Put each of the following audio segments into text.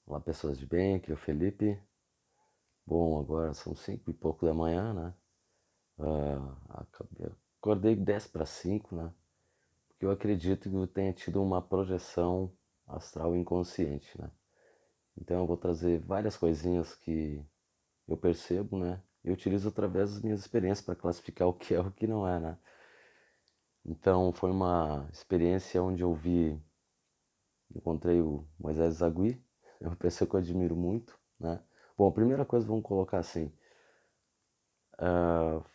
Olá, pessoas de bem, aqui é o Felipe. Bom, agora são 5 e pouco da manhã, né? Acordei 10 para 5, né? Porque eu acredito que eu tenha tido uma projeção astral inconsciente, né? Então eu vou trazer várias coisinhas que eu percebo, né? Eu utilizo através das minhas experiências para classificar o que é e o que não é, né? Então foi uma experiência onde encontrei o Moisés Zagui, é uma pessoa que eu admiro muito, né? Bom, a primeira coisa, vamos colocar assim.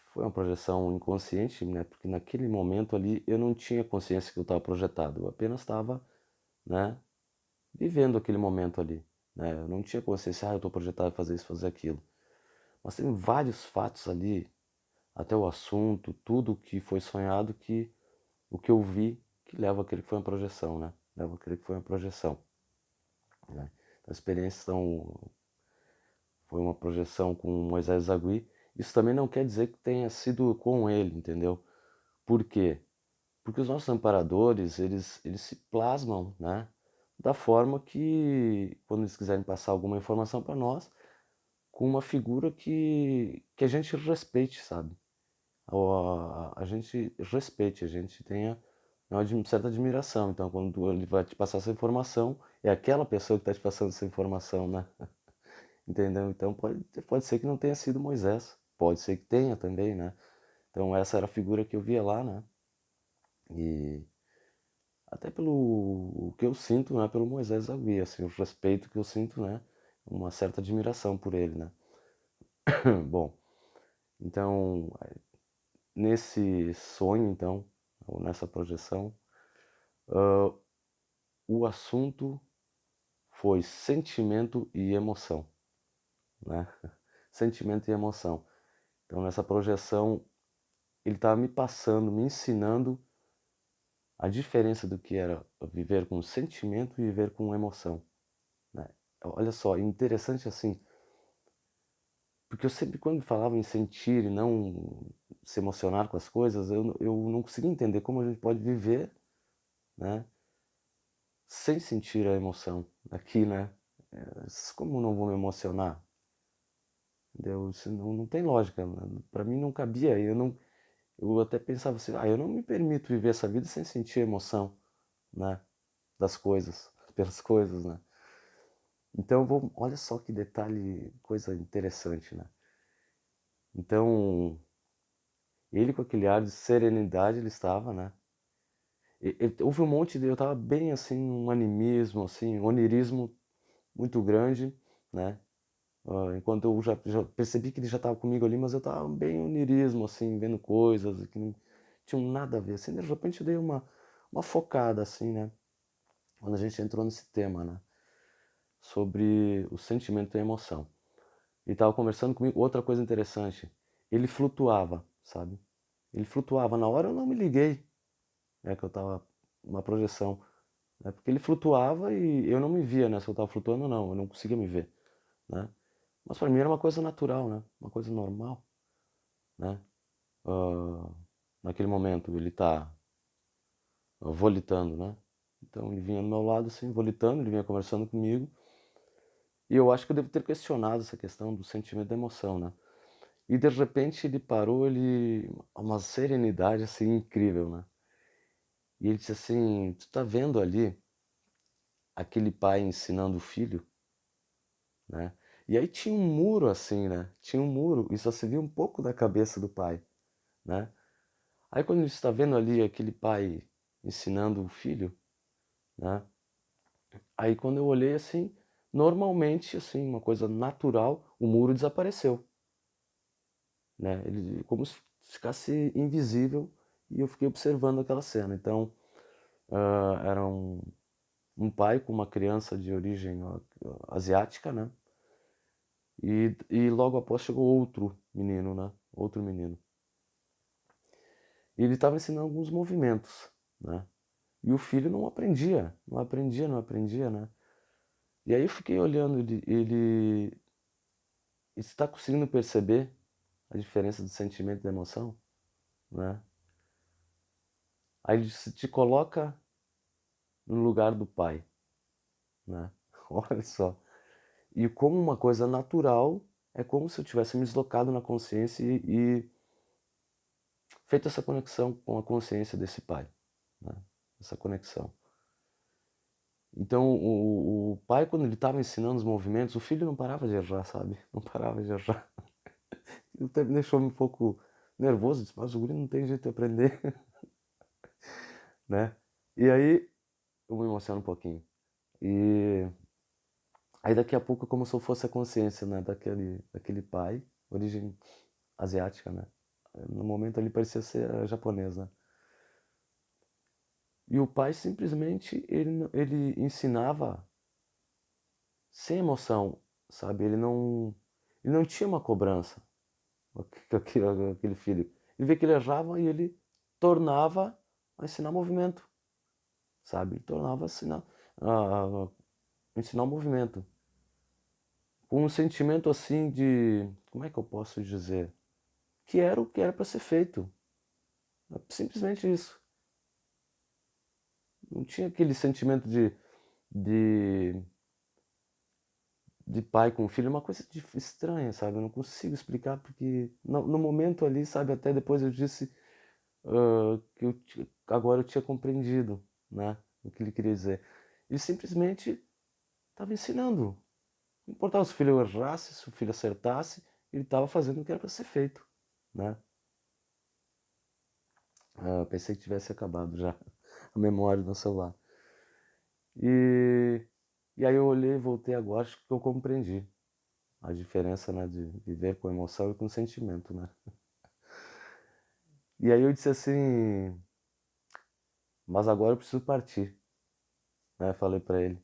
Foi uma projeção inconsciente, né? Porque naquele momento ali eu não tinha consciência que eu estava projetado. Eu apenas estava, né, vivendo aquele momento ali, né? Eu não tinha consciência, eu estou projetado a fazer isso, fazer aquilo. Mas tem vários fatos ali, até o assunto, tudo que foi sonhado, que o que eu vi que leva àquele que foi uma projeção, né? Leva àquele que foi uma projeção, né? Então, a experiência foi uma projeção com Moisés Zagui. Isso também não quer dizer que tenha sido com ele, entendeu? Por quê? Porque os nossos amparadores, eles se plasmam, né? Da forma que, quando eles quiserem passar alguma informação para nós, com uma figura que a gente respeite, sabe? A gente respeite, a gente tenha uma certa admiração. Então, quando ele vai te passar essa informação, é aquela pessoa que está te passando essa informação, né? Entendeu? Então, pode ser que não tenha sido Moisés, pode ser que tenha também, né? Então, essa era a figura que eu via lá, né? E até pelo o que eu sinto, né, pelo Moisés Zagui, assim, o respeito que eu sinto, né, uma certa admiração por ele, né. Bom, então, nesse sonho, então, ou nessa projeção, o assunto foi sentimento e emoção, né, sentimento e emoção. Então, nessa projeção, ele estava me passando, me ensinando a diferença do que era viver com sentimento e viver com emoção, né. Olha só, interessante assim, porque eu sempre, quando falava em sentir e não se emocionar com as coisas, eu não conseguia entender como a gente pode viver, né, sem sentir a emoção aqui, né? Como não vou me emocionar? Entendeu? Isso não tem lógica. Para mim não cabia. Eu até pensava assim, eu não me permito viver essa vida sem sentir emoção, né? Das coisas, pelas coisas, né? Então, olha só que detalhe, coisa interessante, né? Então, ele com aquele ar de serenidade ele estava, né? Houve um monte de. Eu tava bem assim, um animismo, assim, um onirismo muito grande, né? Enquanto eu já percebi que ele já estava comigo ali, mas eu tava bem onirismo, assim, vendo coisas que não tinham nada a ver. Assim, de repente eu dei uma focada, assim, né? Quando a gente entrou nesse tema, né? Sobre o sentimento e a emoção. Ele tava conversando comigo. Outra coisa interessante, ele flutuava, sabe? Ele flutuava. Na hora eu não me liguei, né? Que eu tava uma projeção, né? Porque ele flutuava e eu não me via, né? Se eu estava flutuando ou não, eu não conseguia me ver, né? Mas para mim era uma coisa natural, né? Uma coisa normal, né? Ah, naquele momento ele está volitando, né? Então ele vinha do meu lado assim, volitando, ele vinha conversando comigo e eu acho que eu devo ter questionado essa questão do sentimento da emoção, né? E de repente ele parou, uma serenidade assim incrível, né? E ele disse assim: "Tu tá vendo ali aquele pai ensinando o filho?" Né? E aí tinha um muro assim, né? Tinha um muro e só se via um pouco da cabeça do pai, né? Aí quando a gente está vendo ali aquele pai ensinando o filho, né? Aí quando eu olhei assim, normalmente assim, uma coisa natural, o muro desapareceu, né? Ele como se ficasse invisível e eu fiquei observando aquela cena. Então, era um pai com uma criança de origem asiática, né? E logo após chegou outro menino, né? Outro menino. E ele estava ensinando alguns movimentos, né? E o filho não aprendia, não aprendia, não aprendia, né? E aí eu fiquei olhando ele está conseguindo perceber a diferença do sentimento e da emoção, né? Aí ele se te coloca no lugar do pai, né? Olha só. E como uma coisa natural, é como se eu tivesse me deslocado na consciência e feito essa conexão com a consciência desse pai, né? Essa conexão. Então, o pai, quando ele estava ensinando os movimentos, o filho não parava de errar, sabe? Não parava de errar. Isso até me deixou um pouco nervoso, disse, mas o guri não tem jeito de aprender, né? E aí, eu me emociono um pouquinho. E aí daqui a pouco, como se eu fosse a consciência, né, daquele pai, origem asiática, né? No momento ali parecia ser japonês, né? E o pai simplesmente, ele ensinava sem emoção, sabe? Ele não tinha uma cobrança, aquele filho. Ele via que ele errava e ele tornava a ensinar movimento, sabe? Ele tornava a ensinar o movimento. Com um sentimento assim de, como é que eu posso dizer? Que era o que era para ser feito. Simplesmente isso. Não tinha aquele sentimento de, de pai com filho, é uma coisa estranha, sabe? Eu não consigo explicar porque no momento ali, sabe? Até depois eu disse que agora eu tinha compreendido, né? O que ele queria dizer. Ele simplesmente estava ensinando. Não importava se o filho errasse, se o filho acertasse, ele estava fazendo o que era para ser feito, né? Pensei que tivesse acabado já a memória do celular. E, e aí eu olhei e voltei agora, acho que eu compreendi a diferença, né, de viver com emoção e com sentimento, né? E aí eu disse assim, mas agora eu preciso partir, né? Falei pra ele.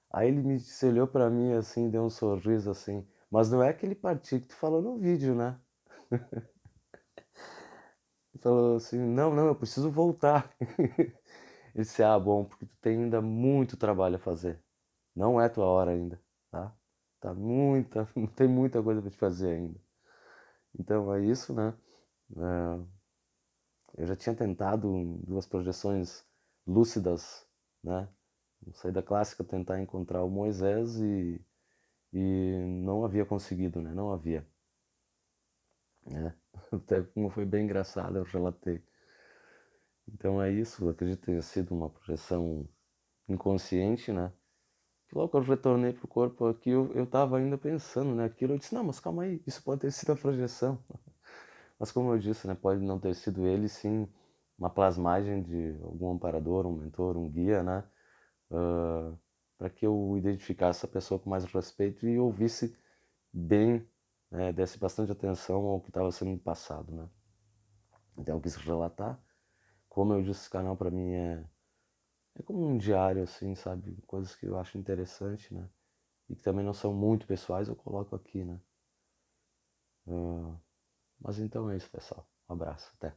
Aí ele me disse, olhou pra mim assim, deu um sorriso assim, mas não é aquele partir que tu falou no vídeo, né? Ele falou assim, não, não, eu preciso voltar. Ele disse, ah, bom, porque tu tem ainda muito trabalho a fazer. Não é tua hora ainda, tá? Tem muita coisa pra te fazer ainda. Então é isso, né? É, eu já tinha tentado duas projeções lúcidas, né? Saída clássica, tentar encontrar o Moisés e não havia conseguido, né? Não havia, né? Até como foi bem engraçado, eu relatei. Então é isso, eu acredito que tenha sido uma projeção inconsciente, né? Que logo que eu retornei pro corpo aqui, eu tava ainda pensando, né? Aquilo, eu disse, não, mas calma aí, isso pode ter sido a projeção. Mas como eu disse, né? Pode não ter sido ele, sim, uma plasmagem de algum amparador, um mentor, um guia, né? Para que eu identificasse essa pessoa com mais respeito e ouvisse bem, né? Desse bastante atenção ao que estava sendo passado, né? Então eu quis relatar. Como eu disse, esse canal para mim é como um diário, assim, sabe? Coisas que eu acho interessante, né? E que também não são muito pessoais, eu coloco aqui, né? Mas então é isso, pessoal. Um abraço, até.